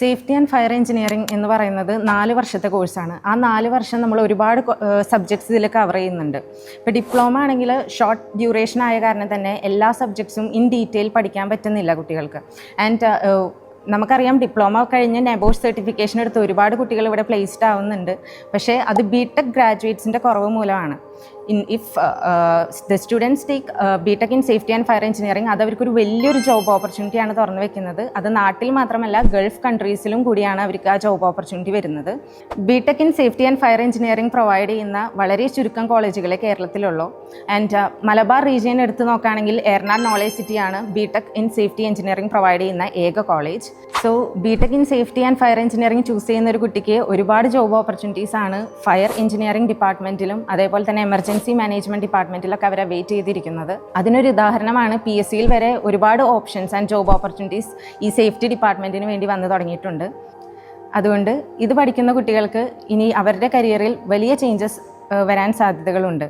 Safety and fire engineering എന്ന് പറയുന്നത് 4 വർഷത്തെ കോഴ്സാണ്. ആ 4 വർഷം നമ്മൾ ഒരുപാട് സബ്ജക്ട്സ് ഇതിൽ കവർ ചെയ്യുന്നുണ്ട്. ഇപ്പോൾ ഡിപ്ലോമ ആണെങ്കിൽ ഷോർട്ട് ഡ്യൂറേഷൻ ആയ കാരണം തന്നെ എല്ലാ സബ്ജക്ട്സും ഇൻ ഡീറ്റെയിൽ പഠിക്കാൻ പറ്റുന്നില്ല കുട്ടികൾക്ക്. ആൻഡ് നമുക്കറിയാം ഡിപ്ലോമ കഴിഞ്ഞ് നെബോഷ് സർട്ടിഫിക്കേഷൻ എടുത്ത് ഒരുപാട് കുട്ടികൾ ഇവിടെ പ്ലേസ്ഡ് ആവുന്നുണ്ട്. പക്ഷേ അത് ബിടെക് ഗ്രാജുവേറ്റ്സിൻ്റെ കുറവ് മൂലമാണ്. If the students take BTech in safety and fire engineering, അത് അവർക്കൊരു വലിയൊരു ജോബ് ഓപ്പർച്യൂണിറ്റിയാണ് തുറന്നു വെക്കുന്നത്. അത് നാട്ടിൽ മാത്രമല്ല ഗൾഫ് കൺട്രീസിലും കൂടിയാണ് അവർക്ക് ആ ജോബ് ഓപ്പർച്യൂണിറ്റി വരുന്നത്. BTech in safety and fire engineering provide ചെയ്യുന്ന വളരെ ചുരുക്കം കോളേജുകളെ കേരളത്തിലുള്ളൂ. ആൻഡ് മലബാർ റീജിയൻ എടുത്ത് നോക്കുകയാണെങ്കിൽ എറണാകുളം നോളേജ് സിറ്റിയാണ് BTech in safety engineering provide ചെയ്യുന്ന ഏക college. So BTech in safety and fire engineering choose ചെയ്യുന്ന ഒരു കുട്ടിക്ക് ഒരുപാട് ജോബ് ഓപ്പർച്യൂണിറ്റീസ് ആണ് ഫയർ എഞ്ചിനീയറിംഗ് ഡിപ്പാർട്ട്മെൻറ്റിലും അതേപോലെ തന്നെ എമർജൻസി മാനേജ്മെൻറ്റ് ഡിപ്പാർട്ട്മെൻറ്റിലൊക്കെ അവരെ വെയിറ്റ് ചെയ്തിരിക്കുന്നത്. അതിനൊരു ഉദാഹരണമാണ് PSCയിൽ വരെ ഒരുപാട് ഓപ്ഷൻസ് ആൻഡ് ജോബ് ഓപ്പർച്യൂണിറ്റീസ് ഈ സേഫ്റ്റി ഡിപ്പാർട്ട്മെൻറ്റിന് വേണ്ടി വന്നു തുടങ്ങിയിട്ടുണ്ട്. അതുകൊണ്ട് ഇത് പഠിക്കുന്ന കുട്ടികൾക്ക് ഇനി അവരുടെ കരിയറിൽ വലിയ ചേഞ്ചസ് വരാൻ സാധ്യതകളുണ്ട്.